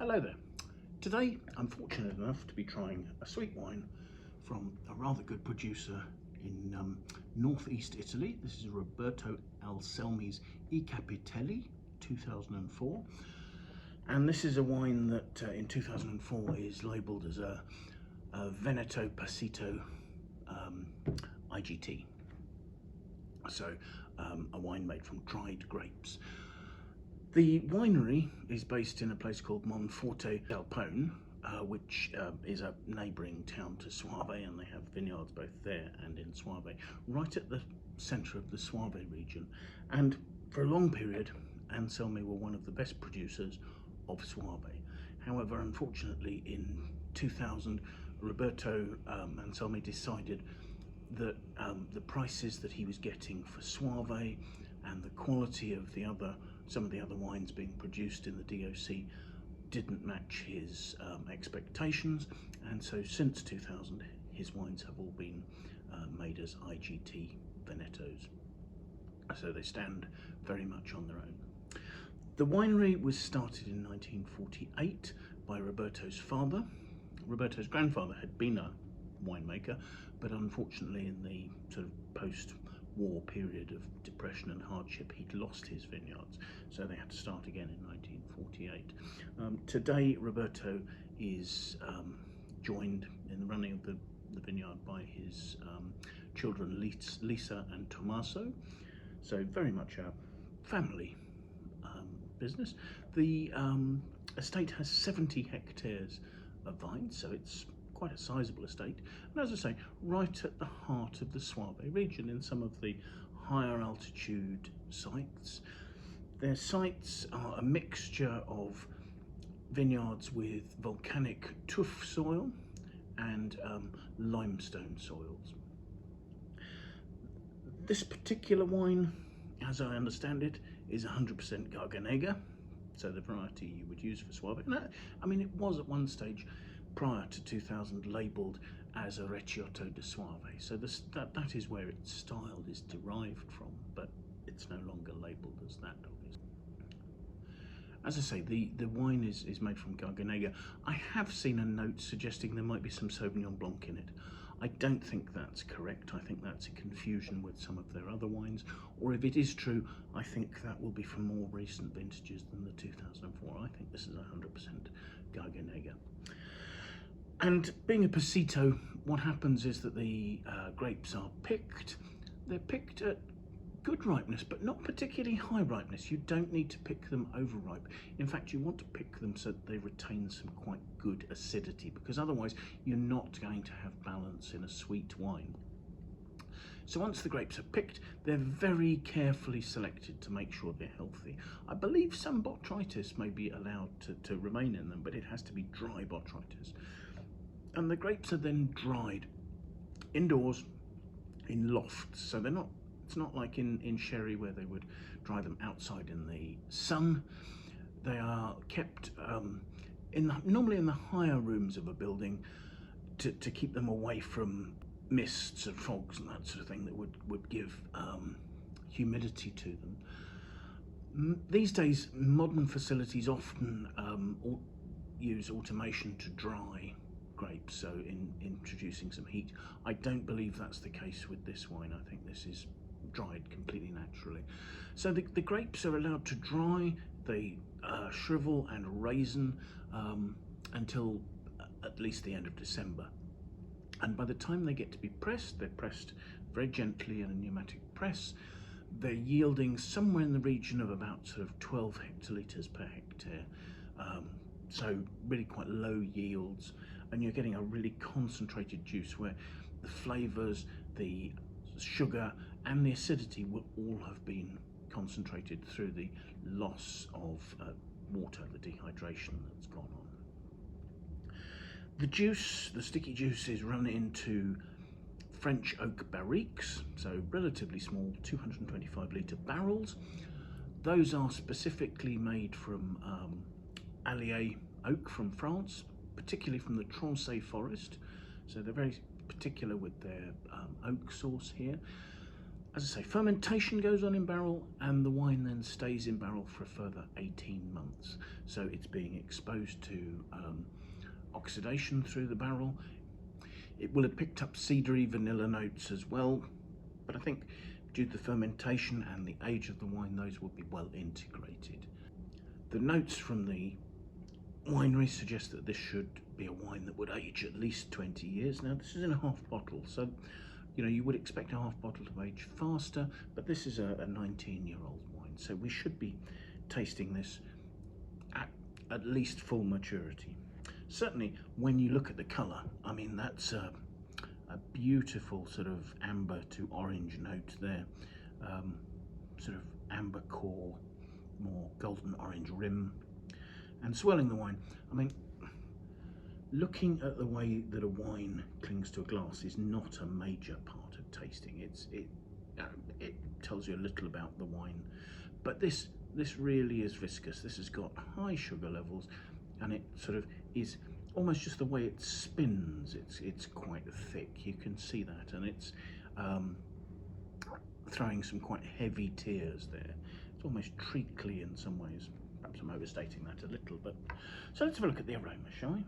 Hello there. Today I'm fortunate enough to be trying a sweet wine from a rather good producer in northeast Italy. This is Roberto Anselmi's I Capitelli 2004, and this is a wine that in 2004 is labelled as a Veneto Passito IGT. So a wine made from dried grapes. The winery is based in a place called Monteforte, which is a neighbouring town to Soave, and they have vineyards both there and in Soave, right at the centre of the Soave region. And for a long period, Anselmi were one of the best producers of Soave. However, unfortunately, in 2000, Roberto Anselmi decided that the prices that he was getting for Soave and the quality of some of the other wines being produced in the DOC didn't match his expectations, and so since 2000 his wines have all been made as IGT Venetos, so they stand very much on their own. The winery was started in 1948 by Roberto's father. Roberto's grandfather had been a winemaker, but unfortunately in the sort of post-war period of depression and hardship he'd lost his vineyards, so they had to start again in 1948. Today Roberto is joined in the running of the vineyard by his children Lisa and Tommaso, so very much a family business. The estate has 70 hectares of vines, so it's quite a sizable estate, and as I say, right at the heart of the Soave region in some of the higher altitude sites. Their sites are a mixture of vineyards with volcanic tuff soil and limestone soils. This particular wine, as I understand it, is 100% Garganega, so the variety you would use for Soave. And I mean, it was at one stage prior to 2000 labelled as a Recioto di Soave, so that is where its style is derived from, but it's no longer labelled as that, obviously. As I say, the wine is made from Garganega. I have seen a note suggesting there might be some Sauvignon Blanc in it. I don't think that's correct. I think that's a confusion with some of their other wines, or if it is true, I think that will be from more recent vintages than the 2004. I think this is 100% Garganega. And being a Passito, what happens is that the grapes are picked. They're picked at good ripeness, but not particularly high ripeness. You don't need to pick them overripe. In fact, you want to pick them so that they retain some quite good acidity, because otherwise you're not going to have balance in a sweet wine. So once the grapes are picked, they're very carefully selected to make sure they're healthy. I believe some botrytis may be allowed to remain in them, but it has to be dry botrytis. And the grapes are then dried indoors in lofts, so it's not like in sherry where they would dry them outside in the sun. They are kept normally in the higher rooms of a building to keep them away from mists and fogs and that sort of thing that would give humidity to them. These days, modern facilities often use automation to dry grapes, so in introducing some heat. I don't believe that's the case with this wine. I think this is dried completely naturally. So the grapes are allowed to dry, they shrivel and raisin until at least the end of December. And by the time they get to be pressed, they're pressed very gently in a pneumatic press. They're yielding somewhere in the region of about sort of 12 hectolitres per hectare. So really quite low yields, and you're getting a really concentrated juice where the flavours, the sugar and the acidity will all have been concentrated through the loss of water, the dehydration that's gone on. The juice, the sticky juice, is run into French oak barriques, so relatively small 225 litre barrels. Those are specifically made from Allier oak from France, particularly from the Tronchet forest, so they're very particular with their oak source here. As I say, fermentation goes on in barrel, and the wine then stays in barrel for a further 18 months. So it's being exposed to oxidation through the barrel. It will have picked up cedary vanilla notes as well, but I think due to the fermentation and the age of the wine, those will be well integrated. The notes from the winery suggest that this should be a wine that would age at least 20 years. Now, this is in a half bottle, so you would expect a half bottle to age faster, but this is a 19-year-old wine, so we should be tasting this at least full maturity. Certainly, when you look at the colour, I mean, that's a beautiful sort of amber to orange note there, sort of amber core, more golden orange rim, and swirling the wine. I mean, looking at the way that a wine clings to a glass is not a major part of tasting. It tells you a little about the wine, but this really is viscous. This has got high sugar levels, and it sort of is almost just the way it spins. It's quite thick. You can see that, and it's throwing some quite heavy tears there. It's almost treacly in some ways. Perhaps I'm overstating that a little, but so let's have a look at the aroma, shall we?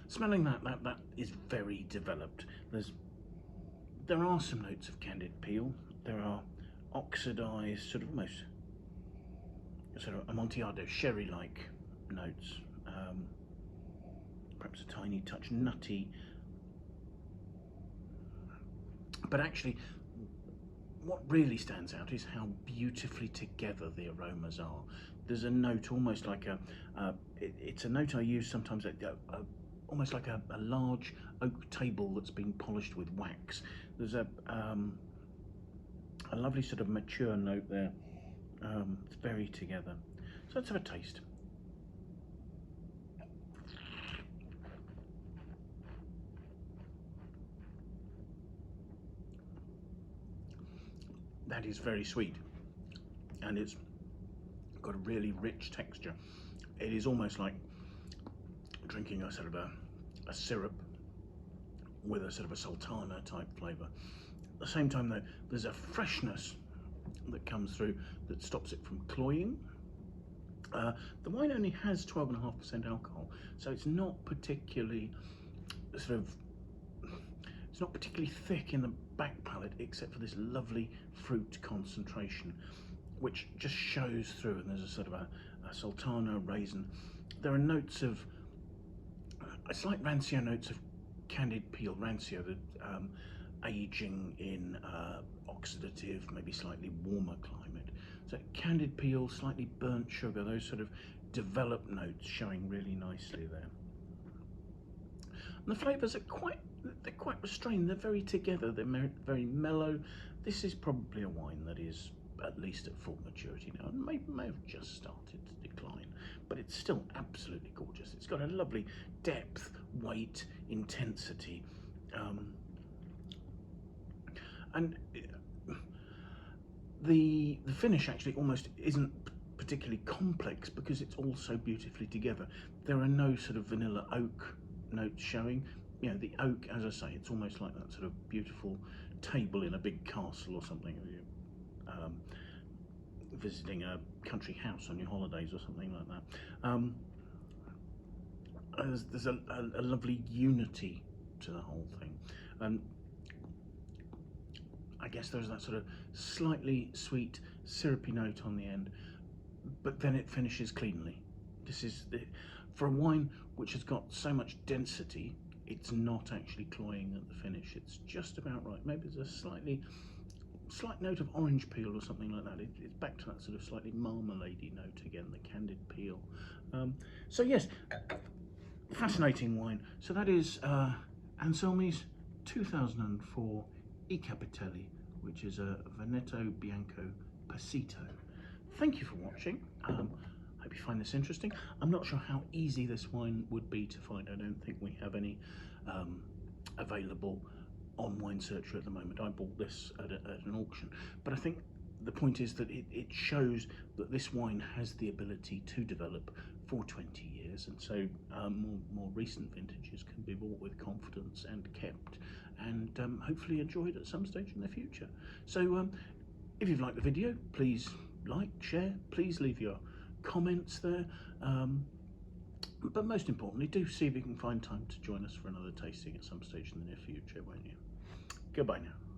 Smelling that is very developed. There are some notes of candied peel. There are oxidized, sort of almost sort of Amontillado sherry-like notes. Perhaps a tiny touch nutty. But actually, what really stands out is how beautifully together the aromas are. There's a note almost like it's a note I use sometimes, almost like a large oak table that's been polished with wax. There's a lovely sort of mature note there. It's very together. So let's have a taste. That is very sweet, and it's got a really rich texture. It is almost like drinking a sort of a syrup with a sort of a sultana type flavour. At the same time though, there's a freshness that comes through that stops it from cloying. The wine only has 12.5% alcohol, so it's not particularly thick in the back palate, except for this lovely fruit concentration, which just shows through. And there's a sort of a sultana, raisin. There are notes of a slight rancio notes of candied peel, rancio, that aging in oxidative, maybe slightly warmer climate. So candied peel, slightly burnt sugar, those sort of developed notes showing really nicely there. And the flavours are quite restrained. They're very together. They're very mellow. This is probably a wine that is at least at full maturity now, and may have just started to decline, but it's still absolutely gorgeous. It's got a lovely depth, weight, intensity, and the finish actually almost isn't particularly complex because it's all so beautifully together. There are no sort of vanilla oak notes showing. The oak, as I say, it's almost like that sort of beautiful table in a big castle or something. Visiting a country house on your holidays or something like that. There's a lovely unity to the whole thing, and I guess there's that sort of slightly sweet syrupy note on the end, but then it finishes cleanly. This is for a wine which has got so much density, it's not actually cloying at the finish. It's just about right. Maybe there's a slight note of orange peel or something like that. It's back to that sort of slightly marmalade-y note again, the candied peel. So yes, fascinating wine. So that is Anselmi's 2004 I Capitelli, which is a Veneto Bianco Passito. Thank you for watching. Hope you find this interesting. I'm not sure how easy this wine would be to find. I don't think we have any available on Wine Searcher at the moment. I bought this at an auction, but I think the point is that it shows that this wine has the ability to develop for 20 years, and so more recent vintages can be bought with confidence and kept and hopefully enjoyed at some stage in the future. So if you've liked the video, please like, share, please leave your comments there, but most importantly, do see if you can find time to join us for another tasting at some stage in the near future, won't you? Goodbye now.